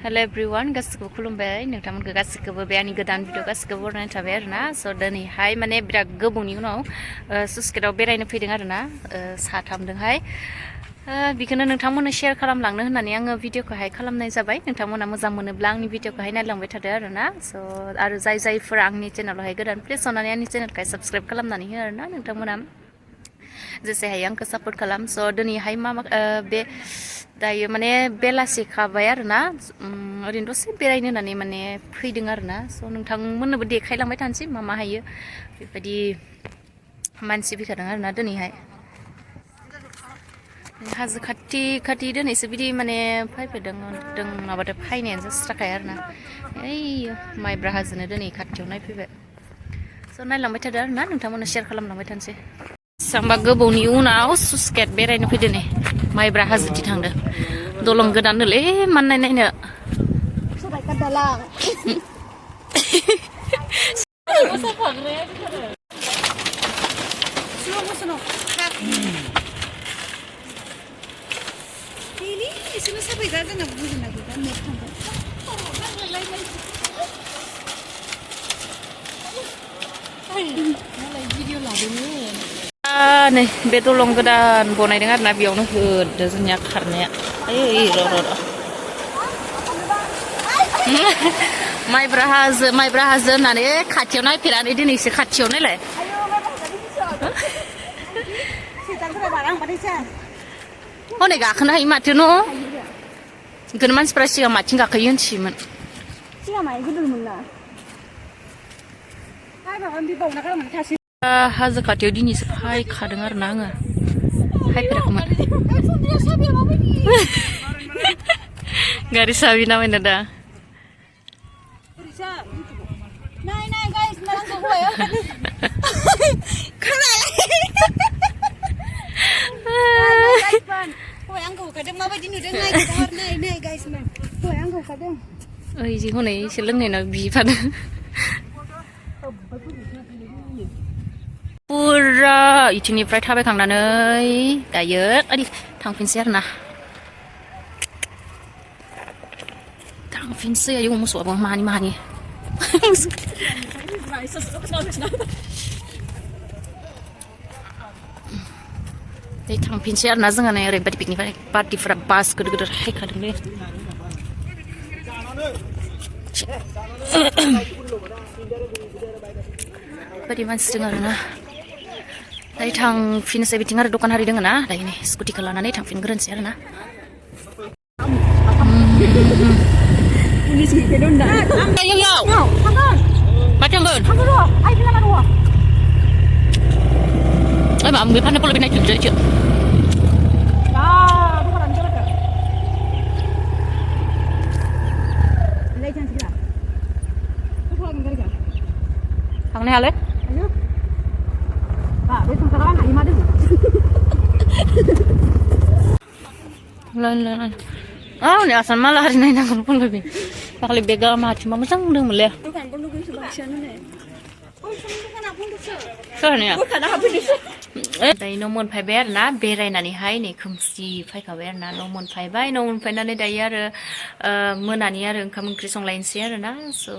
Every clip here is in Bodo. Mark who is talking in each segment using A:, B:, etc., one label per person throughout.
A: Hello everyone, gaskebo khulumbaय नोंथांमोनखौ गासिखौबो बे आंनि गोदान भिडिअ गासिखौबो बरायनाय थाबाय आरोना स' दिनैहाय माने बिराद गोबावनि उनाव सुस्केटआव बेरायनो फैदों आरोना साथामदोंहाय बेखौनो नोंथांमोननो शेयार खालामलांनो होननानै आङो भिडिअखौहाय खालामनाय जाबाय नोंथांमोना मोजां मोनोब्ला आंनि भिडिअखौहाय नायलांबाय थादो आरोना स' आरो जायफोरा आंनि चेनेलावहाय गोदान प्लिज अननानै आंनि चेनेलखौहाय साबस्क्राइब खालामनानै हो आरोना नोंथांमोना जेसे हायो आंखौ सापर्ट खालाम स' दिनैहाय बे दायो माने बेलासि खाबाय आरोना ओरैनो दसे बेरायनो होननानै माने फैदों आरोना स' नोंथांमोननोबो देखायलांबाय थानोसै मा हायो बेबायदि मानसि फैखादों आरोना दिनैहाय हाजो खाथि खाथि दिनैसो बिदि माने फैफेरदों माबादो फैनायानो जास्राखाया आरोना ओइ माइब्रा हाजोनो दिनै खाथियाव नायफैबाय स' नायलांबाय थादो आरोना नोंथांमोननो शेयार खालामलांबाय थानोसै बेसेबांबा गोबावनि उनाव सुस्केट बेरायनो फैदो नै माइब्रा हाजोथिं थांदो दलं गोदाननोलै माननाय नायनो नै बे दलं गोदान बनायदों आरोना बेयावनो होदो जोंनिया खारनाया ओइ र' माइब्रा हाजो होननानै खाथियाव नायफेराखै दिनैसो खाथियाव नायलाय हनै गाखोनो हायो माथो न' बेखौनो मानसिफ्रा सिगां माथिं गाखोयो होनसियोमोन हाजो खाथियाव दिनैसो फायखादों आरोना आङो फायफेराखैमोन गारि साबि नामायना दा ओइ जि हनै एसे लोंनायनाव बिफादों पुरा इथिंनिफ्राय थाबायखांनानै दायो ओरै थांफिनसै आरोना थांफिनसै आयौ मोसौआबो माहानि थांफिनसै आरोना जोंहा नै ओरैबायदि पिकनिकनिफ्राय पार्टिफोरा बास गिदिर गिदिर हायखादोंलै बायदि मानसि दं आरोना दायो थांफिनसै बिथिं आरो दखान हारि दङ ना दायो नै स्कुटिखौ लानानै थांफिनग्रोनोसै आरोना beli panen kalau naik juga cik. Thằng này hả? Lên. Ini asal malah hari ini nanggung pun lebih. Pakli bega mati, mama sang mulai. Soalnya. दायो न' मोनफैबाय आरोना बेरायनानैहाय नै खोमसि फैखाबाय आरोना न' मोनफैनानै दायो आरो मोनानि आरो ओंखाम ओंख्रि संलायनोसै आरोना स'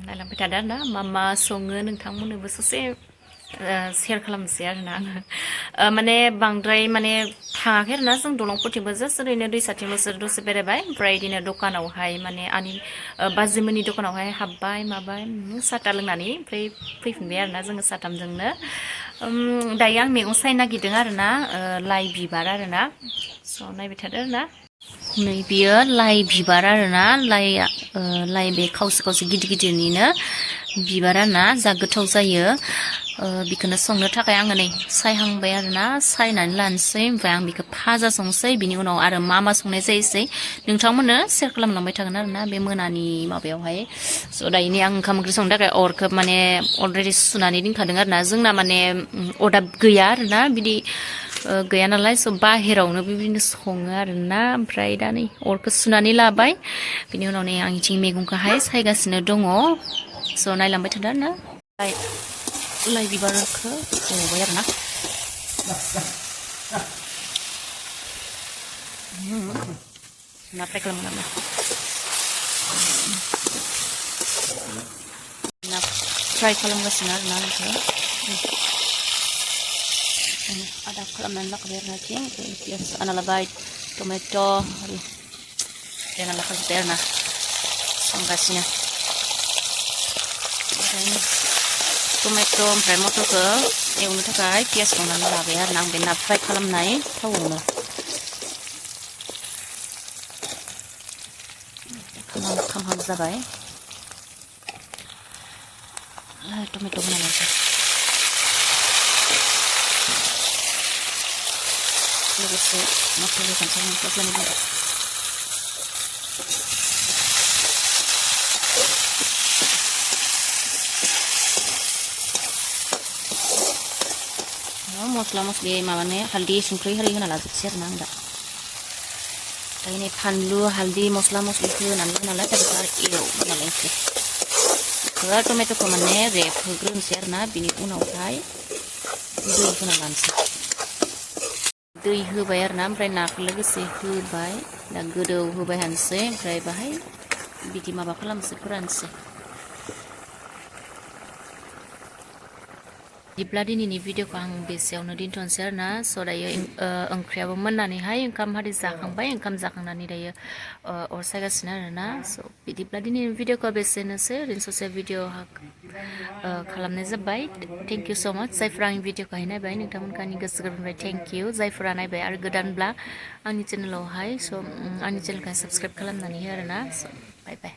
A: नायलांबाय थादो आरोना मा सङो नोंथांमोननोबो ससे शेयार खालामनोसै आरोना आङो माने बांद्राय माने थाङाखै आरोना जों दलंफोरथिंबो जास्ट ओरैनो दैसाथिंल'सो दसे बेरायबाय ओमफ्राय बिदिनो दखानावहाय माने आंनि बाजैमोननि दखानावहाय हाबबाय माबाय साहा लोंनानै ओमफ्राय फैफिनबाय आरोना जोङो साथामजोंनो दायो आं मैगं सायनो नागिरदों आरोना लाइ बिबार आरोना स' नायबाय थादो आरोना नै बियो लाइ बिबार आरोना लाइ बे खावसे गिदिरनिनो बिबार आरोना जा गोथाव जायो बेखौनो संनो थाखाय आङो नै सायहांबाय आरोना सायनानै लानोसै ओमफ्राय आं बेखौ फाजा संसै बिनि उनाव आरो मा संनाय जायोसै नोंथांमोननो शेयार खालामलांबाय थागोन आरोना बे मोनानि माबायावहाय स' दायो आं ओंखाम ओंख्रि संनो थाखाय अरखौ माने अलरेडि सुनानै दोनखादों आरोना जोंना माने अरदाब गैया आरोना बिदि गैया नालाय स' बाहेरावनो बिदिनो सङो आरोना ओमफ्राय दा नै अरखौ सुनानै लाबाय बिनि उनाव नै आं इथिं मैगंखौहाय सायगासिनो दङ स' नायलांबाय थादो आरोना लाइ बिबारखौ एवबाय आरोना ना फ्राय खालामगोन नामा ना फ्राय खालामगासिनो आरोना बेखौ आदा खालामनानै लाखाबाय आरोना थिं पियास हाना लाबाय टमेट' देना लाखाजोब्बाय आरोना संगासिनो टमेट' ओमफ्राय मटरखौ एवनो थाखाय पियास संनानै लाबाय आरोना आं बे ना फ्राय खालामनाय थावआवनो खामहां जाबाय टमेट' होनानै लोगोसे मटर होखानोसै मस्लानि बुंबाय मस्ला मस्लि माबानो हालदै संख्रि हारि होना लाजोबसै आरोना आं दा दायो फानलु हालदै मस्ला मस्लि होनानै नालाय दा एवना लानोसै टमेट'खौ माने रेबहोग्रोनोसै आरोना बिनि उनावहाय दै होना लानोसै दै होबाय आरोना ओमफ्राय नाखौ लोगोसे होबाय दा गोदौ होबाय हानोसै ओमफ्राय बाहाय बिदि माबा खालामनोसै फोराननोसै बिदिब्ला दिनैनि भिडिअखौ आं बेसेयावनो दोनथ'नोसै आरोना स' दायो ओंख्रियाबो मोननानैहाय ओंखाम हारि जाखांबाय ओंखाम जाखांनानै दायो अर सायगासिनो आरोना स' बिदिब्ला दिनैनि भिडिअखौ बेसेनोसै ओरैनो ससे भिडिअ खालामनाय जाबाय थेंक इउ स' माच जायफ्रा आंनि भिडिअखौहाय नायबाय नोंथांमोनखौ आंनि गोसो गोरबोनिफ्राय थेंक इउ जायफोरा नायबाय आरो गोदानब्ला आंनि चेनेलावहाय स' आंनि चेनेलखौ साबस्क्राइब खालामनानै हो आरोना स' बाय बाय